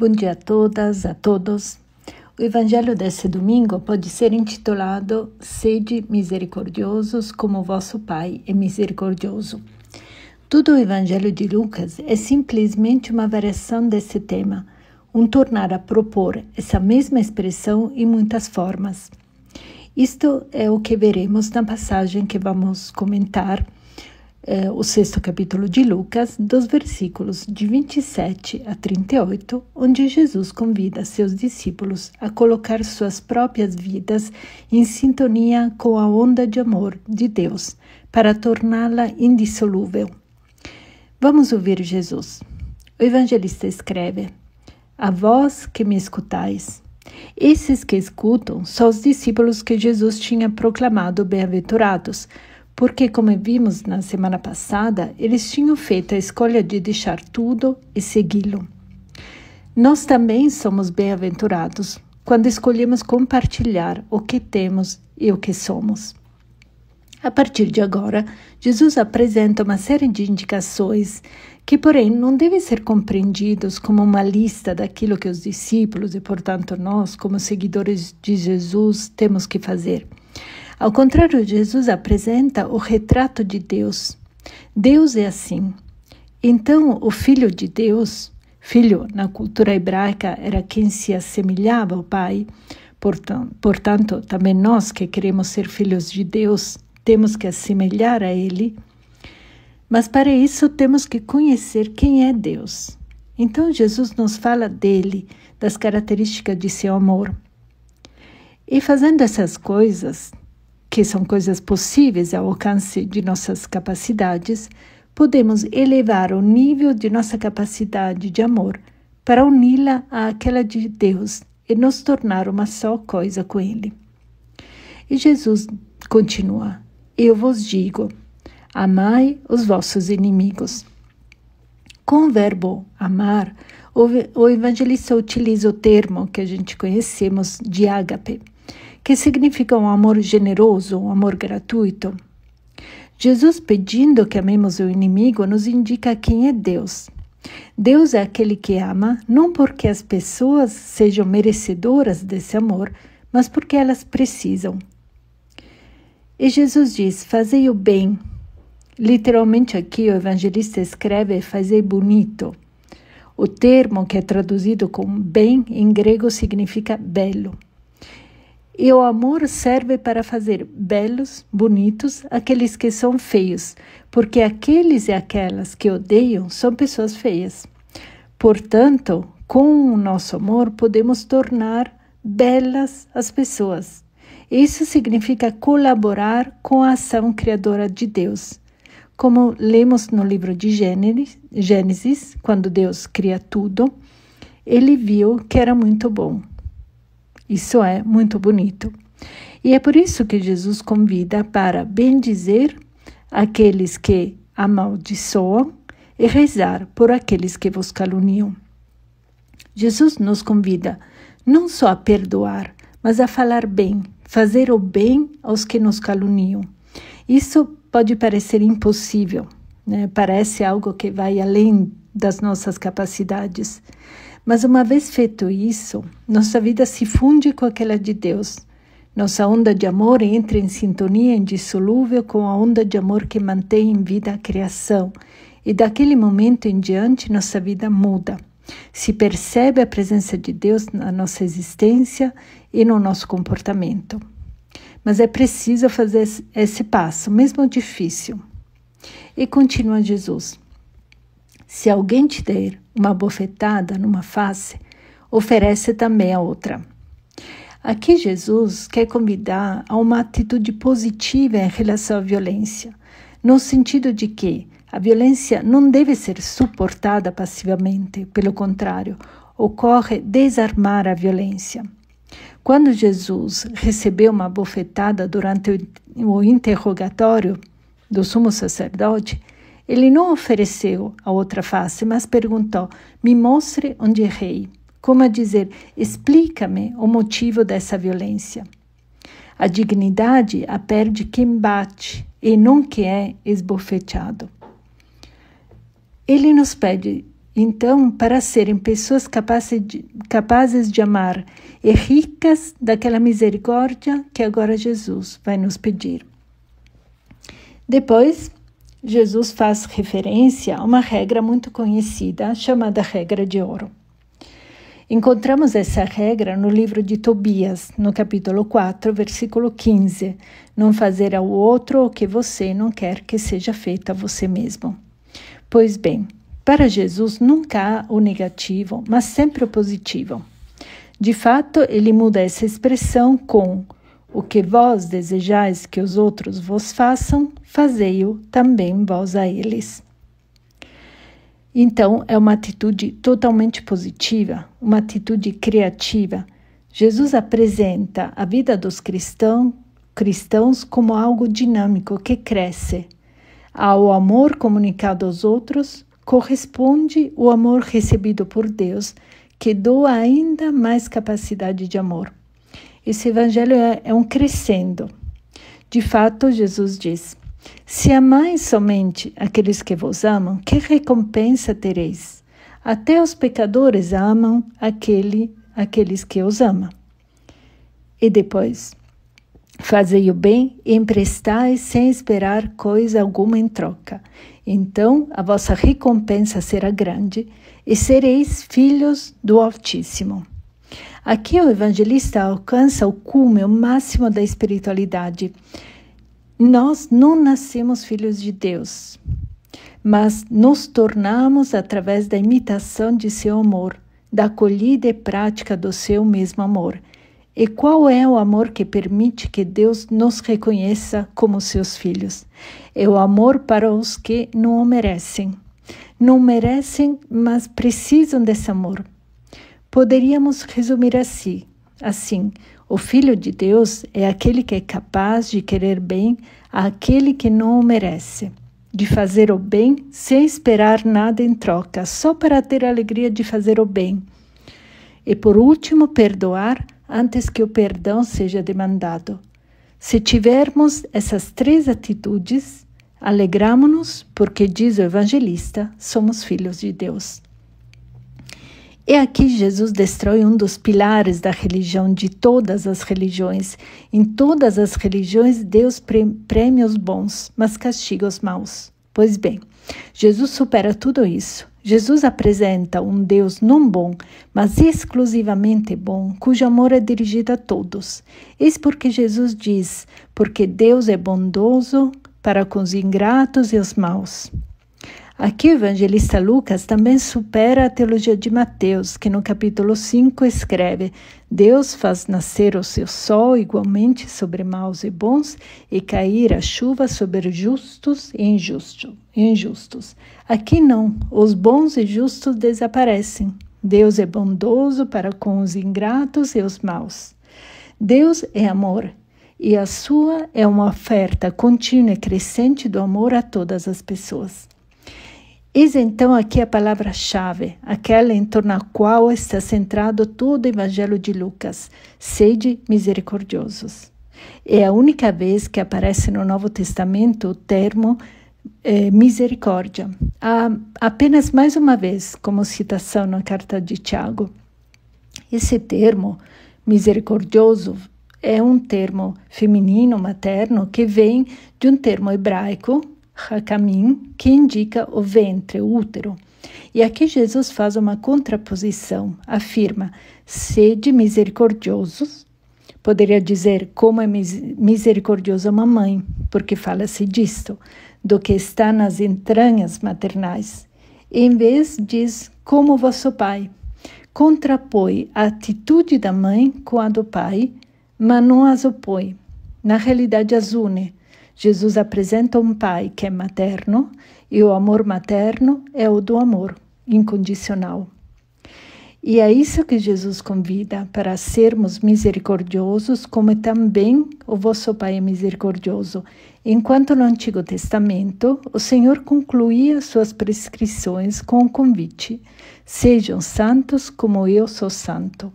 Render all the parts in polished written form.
Bom dia a todas, a todos. O Evangelho desse domingo pode ser intitulado Sede misericordiosos como vosso Pai é misericordioso. Todo o Evangelho de Lucas é simplesmente uma variação desse tema, tornar a propor essa mesma expressão em muitas formas. Isto é o que veremos na passagem que vamos comentar, o 6º capítulo de Lucas, dos versículos de 27 a 38, onde Jesus convida seus discípulos a colocar suas próprias vidas em sintonia com a onda de amor de Deus, para torná-la indissolúvel. Vamos ouvir Jesus. O evangelista escreve: A vós que me escutais. Esses que escutam são os discípulos que Jesus tinha proclamado bem-aventurados, porque, como vimos na semana passada, eles tinham feito a escolha de deixar tudo e segui-lo. Nós também somos bem-aventurados quando escolhemos compartilhar o que temos e o que somos. A partir de agora, Jesus apresenta uma série de indicações que, porém, não devem ser compreendidos como uma lista daquilo que os discípulos e, portanto, nós, como seguidores de Jesus, temos que fazer. Ao contrário, Jesus apresenta o retrato de Deus. Deus é assim. Então, o Filho de Deus, filho na cultura hebraica era quem se assemelhava ao Pai, portanto, também nós que queremos ser filhos de Deus, temos que assemelhar a Ele, mas para isso temos que conhecer quem é Deus. Então, Jesus nos fala dele, das características de seu amor. E fazendo essas coisas, que são coisas possíveis ao alcance de nossas capacidades, podemos elevar o nível de nossa capacidade de amor para uni-la àquela de Deus e nos tornar uma só coisa com Ele. E Jesus continua: Eu vos digo, amai os vossos inimigos. Com o verbo amar, o evangelista utiliza o termo que a gente conhecemos de ágape, que significa um amor generoso, um amor gratuito. Jesus, pedindo que amemos o inimigo, nos indica quem é Deus. Deus é aquele que ama, não porque as pessoas sejam merecedoras desse amor, mas porque elas precisam. E Jesus diz: fazei o bem. Literalmente aqui o evangelista escreve fazei bonito. O termo que é traduzido como bem em grego significa belo. E o amor serve para fazer belos, bonitos, aqueles que são feios, porque aqueles e aquelas que odeiam são pessoas feias. Portanto, com o nosso amor podemos tornar belas as pessoas. Isso significa colaborar com a ação criadora de Deus. Como lemos no livro de Gênesis, quando Deus cria tudo, ele viu que era muito bom. Isso é muito bonito. E é por isso que Jesus convida para bendizer aqueles que amaldiçoam e rezar por aqueles que vos caluniam. Jesus nos convida não só a perdoar, mas a falar bem, fazer o bem aos que nos caluniam. Isso pode parecer impossível, né? Parece algo que vai além das nossas capacidades. Mas uma vez feito isso, nossa vida se funde com aquela de Deus. Nossa onda de amor entra em sintonia indissolúvel com a onda de amor que mantém em vida a criação. E daquele momento em diante, nossa vida muda. Se percebe a presença de Deus na nossa existência e no nosso comportamento. Mas é preciso fazer esse passo, mesmo difícil. E continua Jesus: Se alguém te der uma bofetada numa face, oferece também a outra. Aqui Jesus quer convidar a uma atitude positiva em relação à violência, no sentido de que a violência não deve ser suportada passivamente, pelo contrário, ocorre desarmar a violência. Quando Jesus recebeu uma bofetada durante o interrogatório do sumo sacerdote, ele não ofereceu a outra face, mas perguntou: me mostre onde errei. Como a dizer, explica-me o motivo dessa violência. A dignidade a perde quem bate e não quem é esbofeteado. Ele nos pede então, para serem pessoas capazes de amar e ricas daquela misericórdia que agora Jesus vai nos pedir. Depois, Jesus faz referência a uma regra muito conhecida, chamada regra de ouro. Encontramos essa regra no livro de Tobias, no capítulo 4, versículo 15. Não fazer ao outro o que você não quer que seja feito a você mesmo. Pois bem, para Jesus nunca há o negativo, mas sempre o positivo. De fato, ele muda essa expressão com o que vós desejais que os outros vos façam, fazei-o também vós a eles. Então, é uma atitude totalmente positiva, uma atitude criativa. Jesus apresenta a vida dos cristãos como algo dinâmico que cresce. Ao amor comunicado aos outros, corresponde o amor recebido por Deus, que doa ainda mais capacidade de amor. Esse evangelho é um crescendo. De fato, Jesus diz: se amais somente aqueles que vos amam, que recompensa tereis? Até os pecadores amam aqueles que os amam. E depois, fazei o bem e emprestai sem esperar coisa alguma em troca. Então a vossa recompensa será grande e sereis filhos do Altíssimo. Aqui o evangelista alcança o cume, o máximo da espiritualidade. Nós não nascemos filhos de Deus, mas nos tornamos através da imitação de seu amor, da acolhida e prática do seu mesmo amor. E qual é o amor que permite que Deus nos reconheça como seus filhos? É o amor para os que não o merecem. Não merecem, mas precisam desse amor. Poderíamos resumir assim: o Filho de Deus é aquele que é capaz de querer bem àquele que não o merece, de fazer o bem sem esperar nada em troca, só para ter a alegria de fazer o bem. E por último, perdoar antes que o perdão seja demandado. Se tivermos essas três atitudes, alegramo-nos, porque diz o evangelista, somos filhos de Deus. E aqui Jesus destrói um dos pilares da religião, de todas as religiões. Em todas as religiões, Deus premia os bons, mas castiga os maus. Pois bem, Jesus supera tudo isso. Jesus apresenta um Deus não bom, mas exclusivamente bom, cujo amor é dirigido a todos. Eis porque Jesus diz, porque Deus é bondoso para com os ingratos e os maus. Aqui o evangelista Lucas também supera a teologia de Mateus, que no capítulo 5 escreve: Deus faz nascer o seu sol igualmente sobre maus e bons e cair a chuva sobre justos e injustos. Aqui não, os bons e justos desaparecem. Deus é bondoso para com os ingratos e os maus. Deus é amor, e a sua é uma oferta contínua e crescente do amor a todas as pessoas. Eis então aqui a palavra-chave, aquela em torno da qual está centrado todo o Evangelho de Lucas: sede misericordiosos. É a única vez que aparece no Novo Testamento o termo misericórdia. Há apenas mais uma vez como citação na carta de Tiago. Esse termo, misericordioso, é um termo feminino, materno, que vem de um termo hebraico, Hakamim, que indica o ventre, o útero. E aqui Jesus faz uma contraposição, afirma: sede misericordiosos. Poderia dizer como é misericordiosa uma mãe, porque fala-se disto, do que está nas entranhas maternais. Em vez diz como vosso pai. Contrapõe a atitude da mãe com a do pai, mas não as opõe. Na realidade as une. Jesus apresenta um pai que é materno, e o amor materno é o do amor incondicional. E é isso que Jesus convida, para sermos misericordiosos, como também o vosso Pai é misericordioso. Enquanto no Antigo Testamento, o Senhor concluía suas prescrições com o convite: sejam santos como eu sou santo.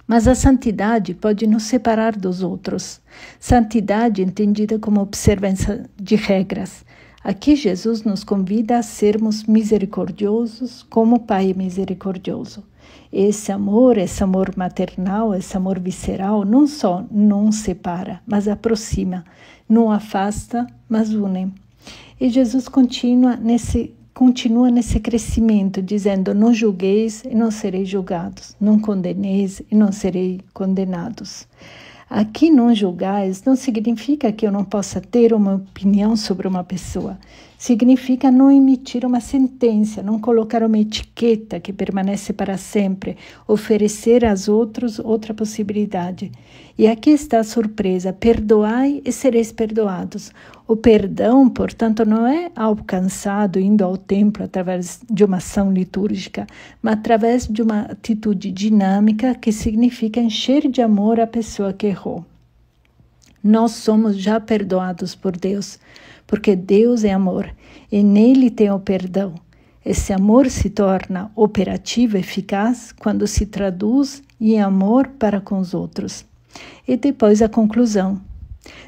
Mas a santidade pode nos separar dos outros. Santidade entendida como observância de regras. Aqui Jesus nos convida a sermos misericordiosos como o Pai é misericordioso. Esse amor maternal, esse amor visceral, não só não separa, mas aproxima, não afasta, mas une. E Jesus continua nesse crescimento, dizendo: não julgueis e não sereis julgados, não condeneis e não sereis condenados. Aqui não julgais não significa que eu não possa ter uma opinião sobre uma pessoa. Significa não emitir uma sentença, não colocar uma etiqueta que permanece para sempre, oferecer aos outros outra possibilidade. E aqui está a surpresa: perdoai e sereis perdoados. O perdão, portanto, não é alcançado indo ao templo através de uma ação litúrgica, mas através de uma atitude dinâmica que significa encher de amor a pessoa que errou. Nós somos já perdoados por Deus, porque Deus é amor e nele tem o perdão. Esse amor se torna operativo e eficaz quando se traduz em amor para com os outros. E depois a conclusão.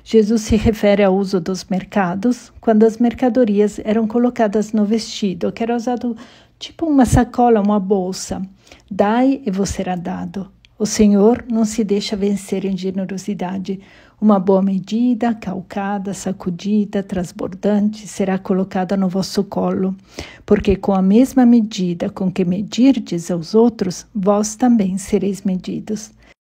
Jesus se refere ao uso dos mercados, quando as mercadorias eram colocadas no vestido, que era usado tipo uma sacola, uma bolsa. Dai e vos será dado. O Senhor não se deixa vencer em generosidade. Uma boa medida, calcada, sacudida, transbordante, será colocada no vosso colo, porque com a mesma medida com que medirdes aos outros, vós também sereis medidos.